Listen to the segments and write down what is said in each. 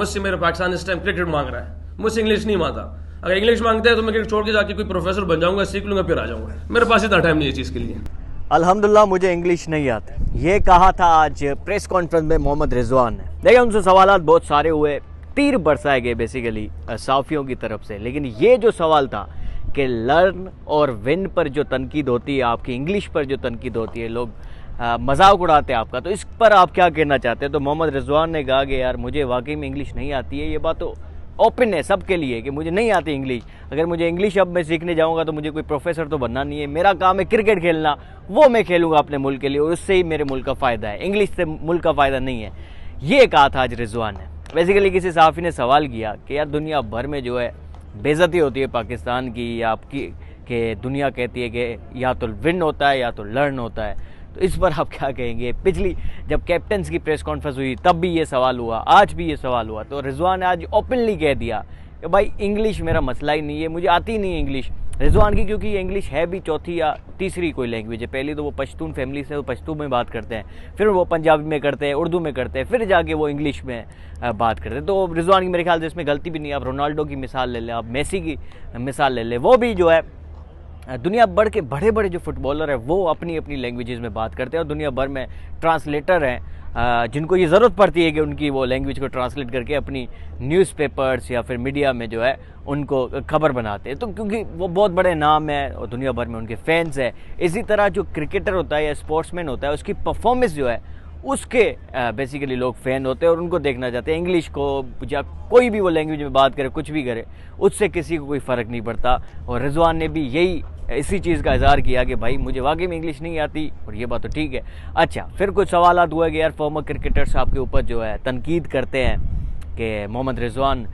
मुझसे मेरा पाकिस्तान इस टाइम क्रिकेट मांग रहा है, मुझसे इंग्लिश नहीं मांगता। अगर इंग्लिश मांगते हैं तो मैं क्रिकेट छोड़ के जाके कोई प्रोफेसर बन जाऊंगा, सीख लूंगा, फिर आ जाऊंगा। मेरे पास इतना टाइम नहीं है चीज़ के लिए। अल्हम्दुलिल्लाह मुझे इंग्लिश नहीं आती, ये कहा था आज प्रेस कॉन्फ्रेंस में मोहम्मद रिजवान ने। देखिए उनसे सवालात बहुत सारे हुए, तीर बरसाए गए बेसिकली साफ़ियों की तरफ से, लेकिन ये जो सवाल था कि लर्न और विन पर जो तनकीद होती है, आपकी इंग्लिश पर जो तनकीद होती है, लोग मजाक उड़ाते हैं आपका, तो इस पर आप क्या कहना चाहते हैं? तो मोहम्मद रिजवान ने कहा कि यार मुझे वाकई में इंग्लिश नहीं आती है, ये बात तो ओपन है सबके लिए कि मुझे नहीं आती इंग्लिश। अगर मुझे इंग्लिश अब मैं सीखने जाऊंगा तो मुझे कोई प्रोफेसर तो बनना नहीं है, मेरा काम है क्रिकेट खेलना, वो मैं खेलूंगा अपने मुल्क के लिए और उससे ही मेरे मुल्क का फ़ायदा है, इंग्लिश से मुल्क का फ़ायदा नहीं है। ये कहा था आज रिजवान ने। बेसिकली किसी सहाफ़ी ने सवाल किया कि यार दुनिया भर में जो है बेइज्जती होती है पाकिस्तान की या आपकी, कि दुनिया कहती है कि या तो विन होता है या तो लर्न होता है, तो इस पर आप क्या कहेंगे? पिछली जब कैप्टन्स की प्रेस कॉन्फ्रेंस हुई तब भी ये सवाल हुआ, आज भी ये सवाल हुआ, तो रिजवान ने आज ओपनली कह दिया कि भाई इंग्लिश मेरा मसला ही नहीं है, मुझे आती नहीं है इंग्लिश। रिजवान की क्योंकि इंग्लिश है भी चौथी या तीसरी कोई लैंग्वेज है, पहली तो वो पश्तून फैमिली से वो पश्तू में बात करते हैं, फिर वो पंजाबी में करते हैं, उर्दू में करते हैं, फिर जाके वो इंग्लिश में बात करते हैं। तो रिजवान की मेरे ख्याल से इसमें गलती भी नहीं है। आप रोनाल्डो की मिसाल ले लें, आप मेसी की मिसाल ले लें, वो भी जो है दुनिया भर के बड़े बड़े जो फुटबॉलर हैं वो अपनी अपनी लैंग्वेजेस में बात करते हैं और दुनिया भर में ट्रांसलेटर हैं जिनको ये ज़रूरत पड़ती है कि उनकी वो लैंग्वेज को ट्रांसलेट करके अपनी न्यूज़पेपर्स या फिर मीडिया में जो है उनको खबर बनाते हैं। तो क्योंकि वो बहुत बड़े नाम है और दुनिया भर में उनके फैंस हैं। इसी तरह जो क्रिकेटर होता है या स्पोर्ट्समैन होता है उसकी परफॉर्मेंस जो है उसके बेसिकली लोग फ़ैन होते हैं और उनको देखना चाहते हैं। इंग्लिश को या कोई भी वो लैंग्वेज में बात करे, कुछ भी करे, उससे किसी को कोई फ़र्क नहीं पड़ता। और रिजवान ने भी यही इसी चीज़ का इज़हार किया कि भाई मुझे वाकई में इंग्लिश नहीं आती, और ये बात तो ठीक है। अच्छा, फिर कुछ सवालात हुए कि यार फॉर्मर क्रिकेटर्स आपके ऊपर जो है तनकीद करते हैं कि मोहम्मद रिजवान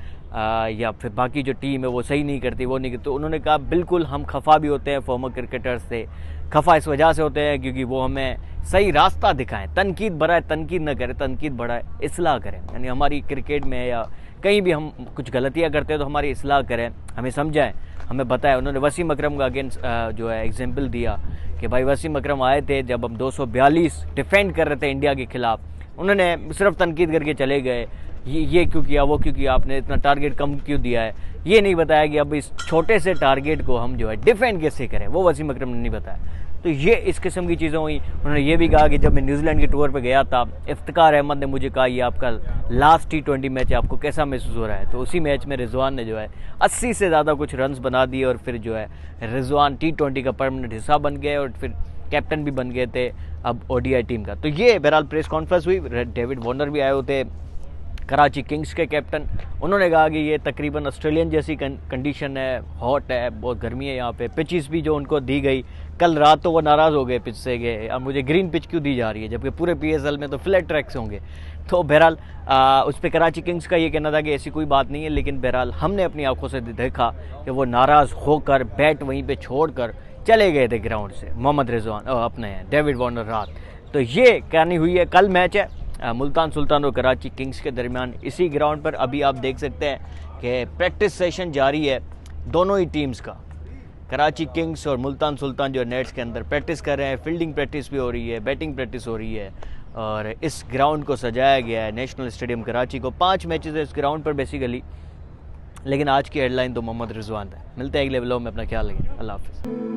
या फिर बाकी जो टीम है वो सही नहीं करती, वो नहीं करती। तो उन्होंने कहा बिल्कुल हम खफा भी होते हैं फॉर्मर क्रिकेटर्स से। खफा इस वजह से होते हैं क्योंकि वो हमें सही रास्ता दिखाएं, तनकीद बढ़ाए, तनकीद न करें, तनकीद बढ़ाए, इस्लाह करें। यानी हमारी क्रिकेट में या कहीं भी हम कुछ गलतियां करते हैं तो हमारी इस्लाह करें, हमें समझाएं, हमें बताएं। उन्होंने वसीम अकरम का अगेंस्ट जो है एग्जाम्पल दिया कि भाई वसीम अकरम आए थे जब हम 242 डिफेंड कर रहे थे इंडिया के खिलाफ, उन्होंने सिर्फ तनकीद करके चले गए, ये क्यों किया, वो क्यों किया, आपने इतना टारगेट कम क्यों दिया है, ये नहीं बताया कि अब इस छोटे से टारगेट को हम जो है डिफेंड कैसे करें, वो वसीम अकरम ने नहीं बताया। तो ये इस किस्म की चीज़ें हुई। उन्होंने ये भी कहा कि जब मैं न्यूजीलैंड के टूर पे गया था, इफ्तिकार अहमद ने मुझे कहा ये आपका लास्ट T20 मैच है, आपको कैसा महसूस हो रहा है? तो उसी मैच में रिजवान ने जो है 80 से ज़्यादा कुछ रन्स बना दिए और फिर जो है रिजवान T20 का परमानेंट हिस्सा बन गए और फिर कैप्टन भी बन गए थे अब ODI टीम का। तो ये बहरहाल प्रेस कॉन्फ्रेंस हुई। डेविड वार्नर भी आए होते, कराची किंग्स के कैप्टन, उन्होंने कहा कि ये तकरीबन ऑस्ट्रेलियन जैसी कंडीशन है, हॉट है, बहुत गर्मी है यहाँ पे। पिचेस भी जो उनको दी गई कल रात, तो वो नाराज़ हो गए पिच से गए, अब मुझे ग्रीन पिच क्यों दी जा रही है जबकि पूरे PSL में तो फ्लैट ट्रैक्स होंगे। तो बहरहाल उस पर कराची किंग्स का ये कहना था कि ऐसी कोई बात नहीं है, लेकिन बहरहाल हमने अपनी आंखों से देखा कि वो नाराज़ होकर बैट वहीं पर छोड़ कर चले गए थे ग्राउंड से, मोहम्मद रिजवान अपने डेविड वार्नर रात। तो ये कहानी हुई है। कल मैच है मुल्तान सुल्तान और कराची किंग्स के दरमियान इसी ग्राउंड पर। अभी आप देख सकते हैं कि प्रैक्टिस सेशन जारी है दोनों ही टीम्स का। कराची किंग्स और मुल्तान सुल्तान जो नेट्स के अंदर प्रैक्टिस कर रहे हैं, फील्डिंग प्रैक्टिस भी हो रही है, बैटिंग प्रैक्टिस हो रही है। और इस ग्राउंड को सजाया गया है नेशनल स्टेडियम कराची को। 5 मैचेस है इस ग्राउंड पर बेसिकली, लेकिन आज की हेडलाइन तो मोहम्मद रिजवान है। मिलते हैं अगले व्लॉग में, अपना ख्याल रखें, अल्लाह हाफ़िज़।